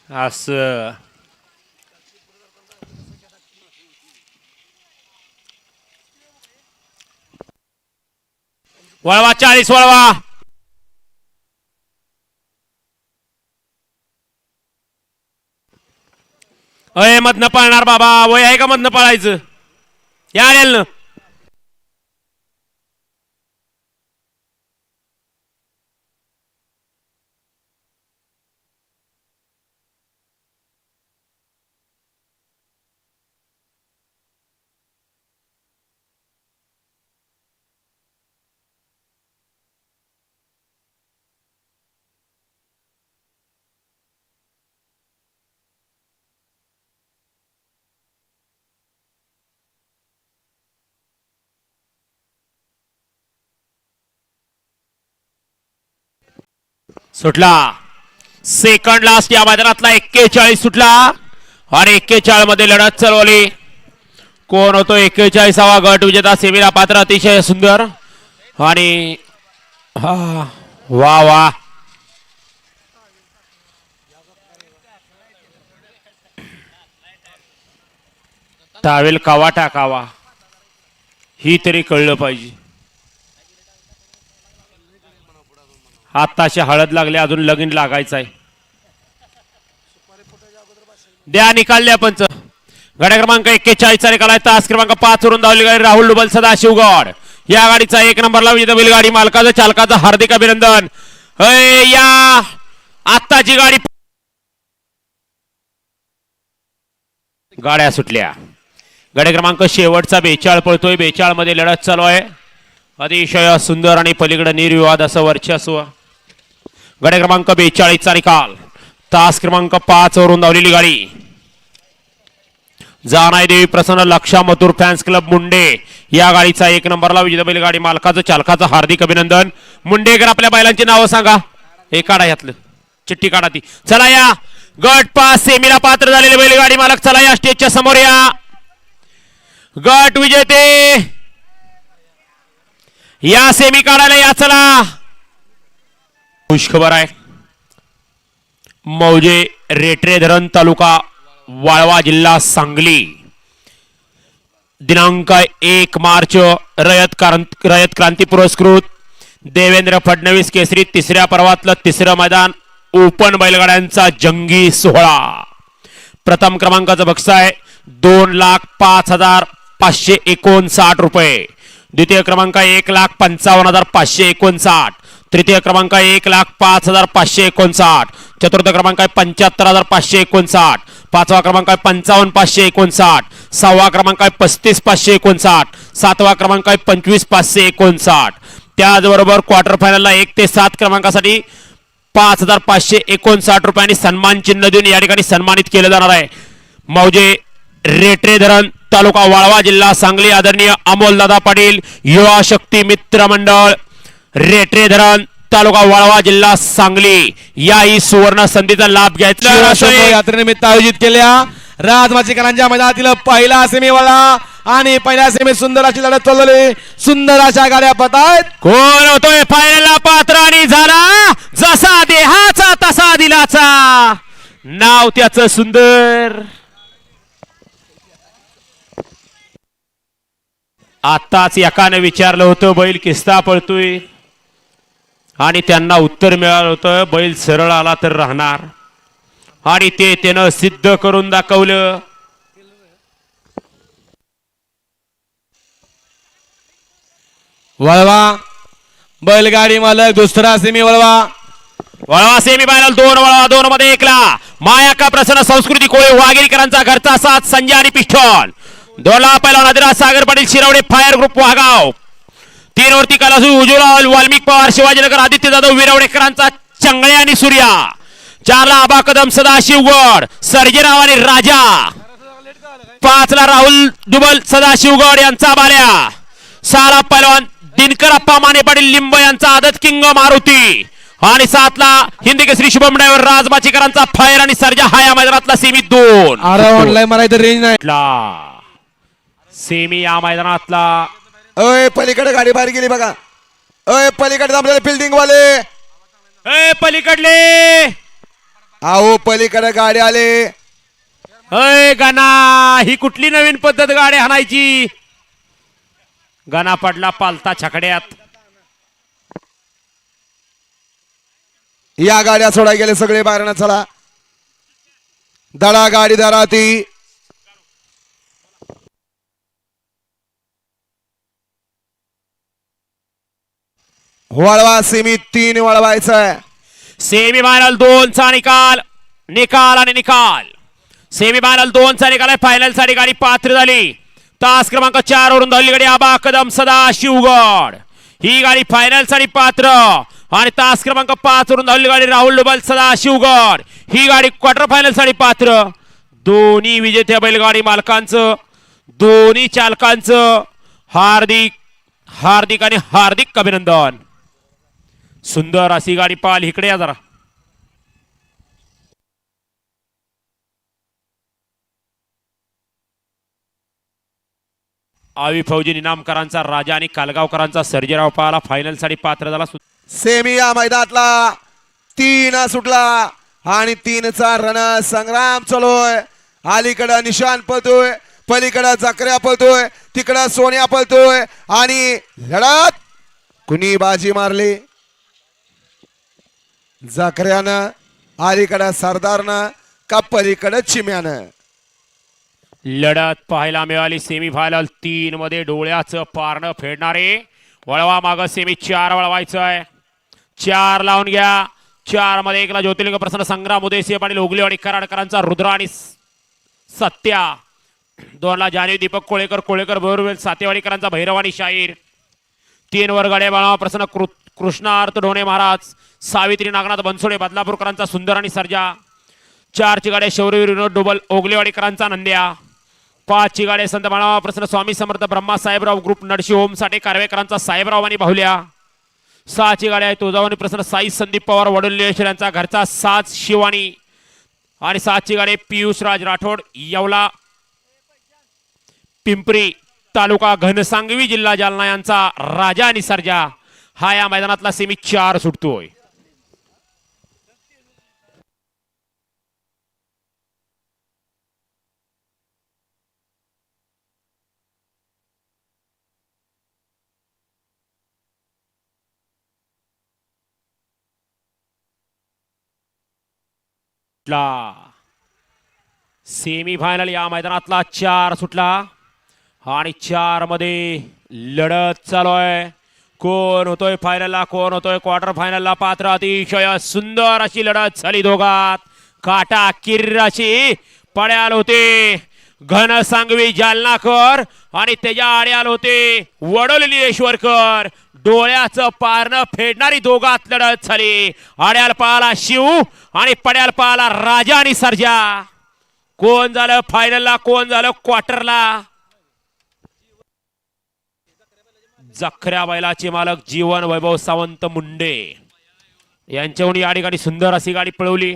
Speaker 1: असं वळवा 40 वळवा. मधनं पळणार बाबा. वय आहे का मधनं पळायचं. या आलेलं सुटला सेकंड लास्ट या मैदानातला 41 सुटला आणि 41 मध्ये लढत चालवली. कोण होतो 41वा गट विजेता सेमीला पात्र. अतिशय सुंदर आणि वा वा टावेल कावा टाकावा ही तरी कळलं पाहिजे. आत्ताशी हळद लागली अजून लगीन लागायचं आहे. द्या निकाल द्या पंच. गाड्या क्रमांक 41 निकाल आहे. तास क्रमांक 5 वरून धावली गाडी राहुल डुबल सदाशिवगड. या गाडीचा 1 नंबरला विजेता बैलगाडी मालकाचं चालकाचं हार्दिक अभिनंदन. या आत्ताची गाडी गाड्या सुटल्या. गाडी क्रमांक शेवटचा 42 पळतोय. 42 मध्ये लढत चालू आहे. अतिशय सुंदर आणि पलीकडे निर्विवाद असं वर्चस्व. गाडी क्रमांक 42 निकाल. तास क्रमांक 5 वरून धावलेली गाडी जानाई देवी प्रसन्न लक्षा मथुर फॅन्स क्लब मुंडे. या गाडीचा 1 नंबरला विजेता बैलगाडी मालकाचं चालकाचं हार्दिक अभिनंदन. मुंडेकर आपल्या बैलांची नावं सांगा. हे काढा यातलं चिठ्ठी काढा ती. चला या गट 5 सेमीला पात्र झालेले बैलगाडी मालक चला या स्टेजच्या समोर या. गट विजेते या सेमी काढायला या. चला खुश खबर आहे. मौजे रेटरे धरण तालुका वाळवा जिल्हा सांगली दिनांक 1 मार्च रयत क्रांती पुरस्कृत देवेंद्र फडणवीस केसरी तिसऱ्या पर्वातलं तिसरं मैदान ओपन बैलगाड्यांचा जंगी सोहळा. प्रथम क्रमांकाचं बक्षीस आहे 2,05,559 रुपये. द्वितीय क्रमांक 1,55,559. तृतीय क्रमांक 1,05,559. चतुर्थ क्रमांक 75,559. पाचवा क्रमांक 55,559. सहावा क्रमांक 35,559. सातवा क्रमांक 25,559. त्याचबरोबर क्वार्टर फायनलला 1 ते 7 क्रमांकासाठी 5,559 रुपयांनी सन्मान चिन्ह देऊन या ठिकाणी सन्मानित केलं जाणार आहे. मौजे रेटरे धरण तालुका वाळवा जिल्हा सांगली आदरणीय अमोल दादा पाटील युवा शक्ती मित्र मंडळ रेटरे धरण तालुका वाळवा जिल्हा सांगली या ही सुवर्ण संधीचा लाभ घ्यायचा.
Speaker 4: यात्रेनिमित्त आयोजित केल्या राजमाचीकरांच्या मैदानातील पहिला सेमी वाला आणि पहिल्या सेमी सुंदर अशी लढत चालवली. सुंदर अशा गाड्या पतायत.
Speaker 1: कोण होतोय फायनलला पात्र आणि झाला जसा देहाचा तसा दिलाचा. नाव त्याचं सुंदर. आताच एकाने विचारलं होतं बैल किस्ता पळतोय आणि त्यांना उत्तर मिळालं होतं बैल सरळ आला तर राहणार आणि ते त्यानं सिद्ध करून दाखवलं.
Speaker 4: वळवा बैलगाडी मालक दुसरा सेमी वळवा.
Speaker 1: वळवा सेमी फायनल 2 वळवा 2 मध्ये 1 माया का प्रसन्न संस्कृती कोळी वाघेरीकरांचा घरचा साथ संजय आणि पिस्टॉल. 2 पहिला नदिराज सागर पाटील शिरवडे फायर ग्रुप वाघाव. 3 वरती कलासू उज्ज्वल वाल्मिक पवार शिवाजीनगर आदित्य जाधव विरवडेकरांचा चंगळे आणि सूर्या. 4 आबा कदम सदाशिवगड सर्जेराव आणि राजा. 5 राहुल दुबल सदाशिवगड यांचा बाल्या. 6 पहिलवान दिनकर अप्पा माने पाटील लिंब यांचा आदत किंग मारुती आणि 7 हिंदी केसरी शुभम ड्रायव्हर राजमाचीकरांचा फायर आणि सर्जा हा या मैदानातला सेमी 2.
Speaker 4: ऑनलाईन मारायचं रेंज नाही.
Speaker 1: सेमी या मैदानातला.
Speaker 2: अय पलीकडे गाडी बाहेर गेली बघा. अय पलीकडे थांबलेले फिल्डिंग वाले.
Speaker 1: पलीकडले
Speaker 2: अहो पलीकडे गाडी आले.
Speaker 1: अय गाना ही कुठली नवीन पद्धत गाड्या हाणायची. गाना पडला पालता छकड्यात.
Speaker 2: या गाड्या सोडा गेले सगळे बाहेरनं. चला दडा गाडी दराती. वळवा सेमी 3 वळवायचं.
Speaker 1: सेमी फायनल 2 चा निकाल आणि निकाल. सेमी फायनल 2 चा निकाल आहे. फायनल साठी गाडी पात्र झाली. तास क्रमांक 4 वरून धावली गाडी आबा कदम सदाशिवगड. ही गाडी फायनल साठी पात्र आणि तास क्रमांक 5 वरून धावली गाडी राहुल डुबल सदाशिवगड. ही गाडी क्वार्टर फायनल साठी पात्र. दोन्ही विजेत्या बैलगाडी मालकांचं दोन्ही चालकांचं हार्दिक हार्दिक आणि हार्दिक अभिनंदन. सुंदर अशी गाडी पाल. इकडे या जरा. आवी फौजी निनामकरांचा राजा आणि कालगावकरांचा सर्जेराव पाहाला फायनल साठी पात्र झाला.
Speaker 2: सेमी या मैदानातला 3 सुटला आणि 3चा रण संग्राम चालूय. अलीकडं निशान पळतोय, पलीकडं जकऱ्या पळतोय, तिकडं सोन्या पळतोय आणि लढत कुणी बाजी मारली? जकऱ्यानं, अलीकडं सरदारनं का पलीकडं चिम्यानं?
Speaker 1: लढत पाहायला मिळाली. सेमी फायनल 3 मध्ये डोळ्याचं पारणं फेडणारे. वळवा माग सेमी 4 वळवायचं आहे. 4 लावून घ्या. 4 मध्ये 1ला ज्योतिर्लिंग प्रसन्न संग्राम उदयसिंह पाटील ओगलेवाडी कराडकरांचा रुद्र आणि सत्या. 2ला जानेव दीपक कोळेकर बोरवेल सातेवाडीकरांचा भैरव आणि शाहीर. 3 वर गाड्या बाळा प्रसन्न कृष्णार्थ ढोणे महाराज सावित्री नागनाथ बनसोडे बदलापूरकरांचा सुंदर आणि सर्जा. 4ची गाड्या शौर्यवीर विनोद डोबल ओगलेवाडीकरांचा नंद्या. 5ची गाड्या संत बाळा प्रसन्न स्वामी समर्थ ब्रह्मा साहेबराव ग्रुप नडशी ओम साठे कारवेकरांचा साहेबराव आणि बाहुल्या. 6ची गाड्या आहे तुळजाभवानी प्रसन्न साई संदीप पवार वडुल्लेश्वर यांचा घरचा साज शिवानी. आणि 7ची गाडी पियुष राज राठोड येवला पिंपरी तालुका घनसांगवी जिल्हा जालना यांचा राजा आणि सर्जा. हा या मैदानातला सेमी 4 सुटतोय. सेमी फायनल या मैदानातला 4 सुटला आणि 4 मध्ये लढत चालू आहे. कोण होतोय फायनलला, कोण होतोय क्वार्टर फायनलला पात्र. अतिशय सुंदर अशी लढत झाली दोघात. काटा किर्राची पड्याल होते घनसांगवी जालनाकर आणि त्याच्या आड्याल होते वडोलीश्वरकर. डोळ्याचं पारणं फेडणारी दोघात लढत झाली. आड्याल पाहाला शिव आणि पड्याल पाहाला राजा आणि सर्जा. कोण झालं फायनलला, कोण झालं क्वार्टरला? जखऱ्या बैलाचे मालक जीवन वैभव सावंत मुंडे यांच्याहून या ठिकाणी सुंदर अशी गाडी पळवली.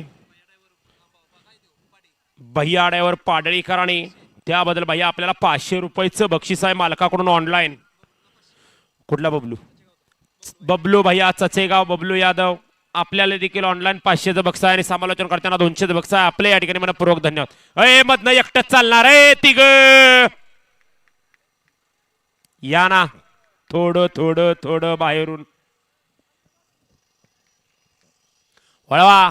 Speaker 1: भैया ड्रायव्हर पाडळीकरांनी. त्याबद्दल भैया आपल्याला 500 रुपयाचं बक्षीस आहे मालकाकडून ऑनलाईन. कुठला बबलू भैया चचेगाव बबलू यादव. आपल्याला देखील ऑनलाईन 500चं बक्षीस आहे आणि समालोचन करताना 200चं बक्षीस आहे. आपल्या या ठिकाणी मनपूर्वक धन्यवाद. अय मधनं एकटंच चालणार आहे तिघ या ना. थोडं थोडं थोडं बाहेरून वळवा.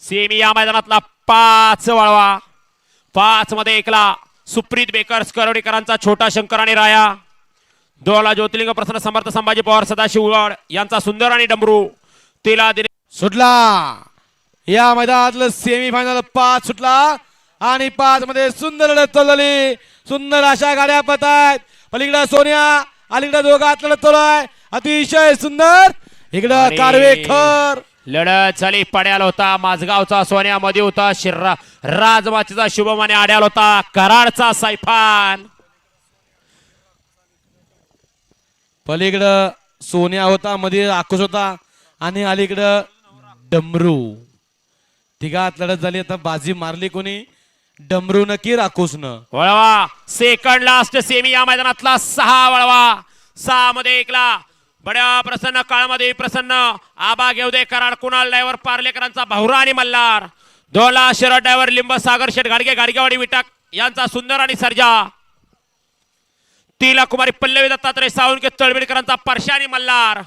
Speaker 1: सेमी या मैदानातला 5 वळवा. 5 मध्ये 1ला सुप्रीत बेकर्स करवडीकरांचा छोटा शंकर आणि राया. 2ला ज्योतिर्लिंग प्रसन्न समर्थ संभाजी पवार सदाशिवगड यांचा सुंदर आणि डमरू. 3ला
Speaker 4: सुटला या मैदानातलं सेमी फायनल 5 सुटला आणि 5 मध्ये सुंदर लढत चालली. सुंदर अशा गाड्या पळतायत. पलीकडे सोन्या, अलीकडे दोघात लढत चालू आहे. अतिशय सुंदर. इकडं कारवेकर.
Speaker 1: लढत झाली. पड्याल होता माझगावचा सोन्या, मध्ये होता राजमाचीचा शुभम आणि आड्याल होता कराडचा सैफान.
Speaker 4: पलीकडं सोन्या होता, मध्ये आकुश होता आणि अलीकडं डमरू. तिघात लढत झाली. आता बाजी मारली कोणी? डमरू न की राकुसनं.
Speaker 1: वळवा. सेकंड लास्ट सेमी या मैदानातला 6 वळवा. 6 मध्ये 1ला बड्या प्रसन्न काळमध्ये प्रसन्न आबा घेवदे कराड कुणाल ड्रायव्हर पार्लेकरांचा भाऊरा आणि मल्हार. 2ला शरद ड्रायव्हर लिंब सागर शेठ गाडगे गाडगेवाडी विटाक यांचा सुंदर आणि सर्जा. 3ला कुमारी पल्लवी दत्तात्रय सावंके तळबीडकरांचा परशा आणि मल्हार.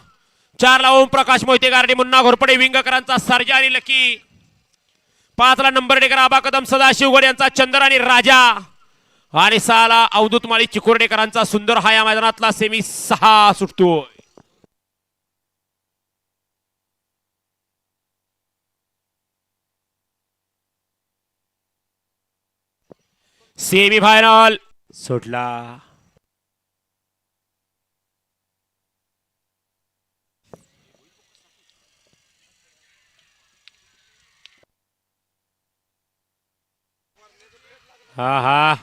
Speaker 1: 4ला ओम प्रकाश मोहिते गारडी मुन्ना घोरपडे विंगकरांचा सर्जा आणि लकी. 5ला नंबर डेकर आबा कदम सदाशिवगड यांचा चंद्र आणि राजा. आणि 6ला अवधूत माळी चिकुर्डेकरांचा सुंदर. हा या मैदानातला सेमी 6 सुटतोय. सेमी फायनल सुटला. हा हा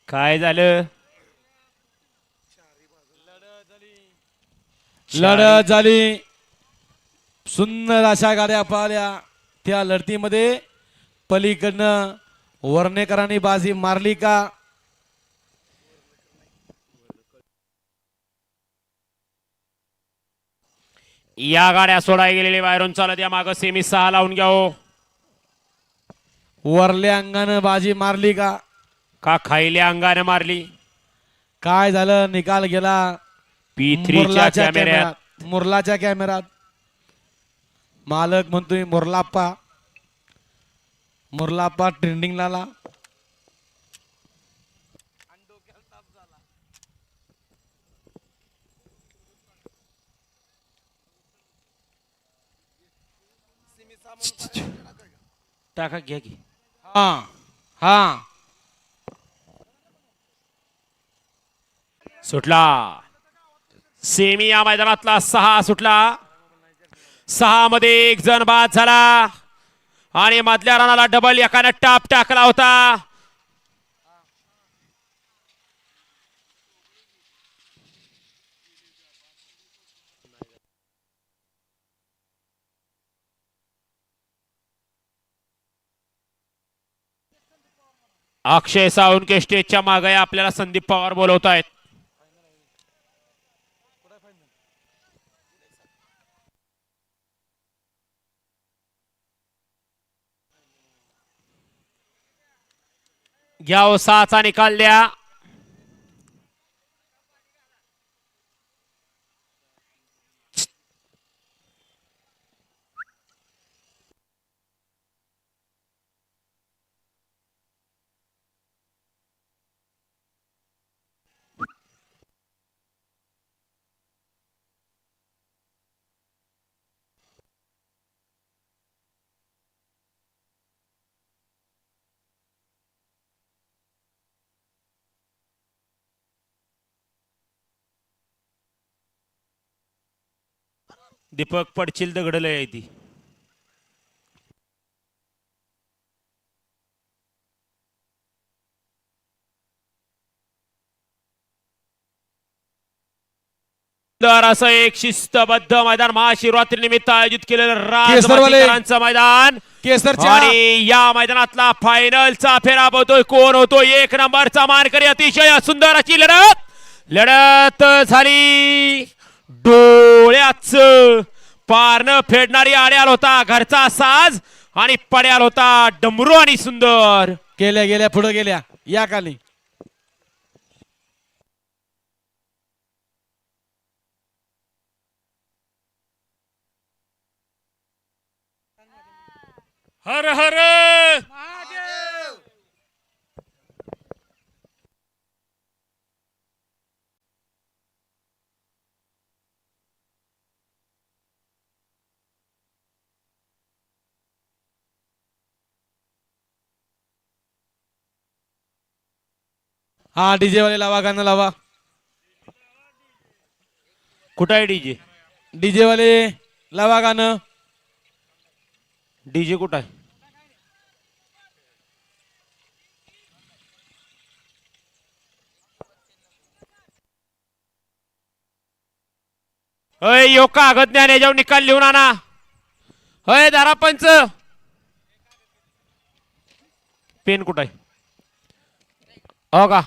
Speaker 1: काय झालं?
Speaker 4: लढत झाली. सुंदर अशा गाड्या पाहिल्या. त्या लढतीमध्ये पलीकडनं वर्णेकरांनी बाजी मारली का?
Speaker 1: या गाड्या सोडाय गेलेले बाहेरून चालत या माग सेमी 6 लावून घ्या हो.
Speaker 4: वरल्या अंगानं बाजी मारली का?
Speaker 1: का खायल्या अंगाने मारली?
Speaker 4: काय झालं? निकाल गेला
Speaker 1: P3च्या कॅमेऱ्यात.
Speaker 4: मुरलाच्या कॅमेऱ्यात. मालक म्हणतोय मुरलाप्पा. मुरलाप्पा ट्रेंडिंगला आला.
Speaker 1: टाका घ्या की.
Speaker 4: हा हा
Speaker 1: सुटला सेमी या मैदानातला 6 सुटला. 6 मध्ये 1 जण बाद झाला आणि मधल्या रानाला डबल एकानं टाप टाकला होता. अक्षय सावंत स्टेजच्या मागे आपल्याला संदीप पवार बोलवतायत. घ्या हो 6चा निकाल द्या. दीपक पडचिल दगडलं आहे ती. असं एक शिस्तबद्ध मैदान महाशिवरात्री निमित्त आयोजित केलेलं राजवाडीकरांचं मैदान.
Speaker 4: केसरच्या
Speaker 1: आणि या मैदानातला फायनलचा फेरा होतोय. कोण होतो 1 नंबरचा मानकरी? अतिशय सुंदर अशी लढत झाली. डोळ्याच पारनं फेडणारी आड्याल होता घरचा साज आणि पड्याल होता डमरू आणि सुंदर.
Speaker 4: गेल्या गेल्या पुढे गेल्या या खाली.
Speaker 1: हर हर
Speaker 4: हा डीजे वाले लावा, गाणं लावा.
Speaker 1: कुठं आहे डीजे?
Speaker 4: डीजे वाले लावा गाणं.
Speaker 1: डीजे कुठं आहे? अय यो कागद ज्ञान याच्यावर निकाल लिहून आणा. अय दारापंच पेन कुठं आहे? हो का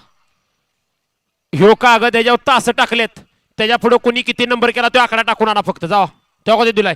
Speaker 1: ह्यो कागद याच्यावर तास टाकलेत. त्याच्या पुढे कोणी किती नंबर केला तो आकडा टाकून आणा फक्त. जावा तेव्हा कधी दिलाय.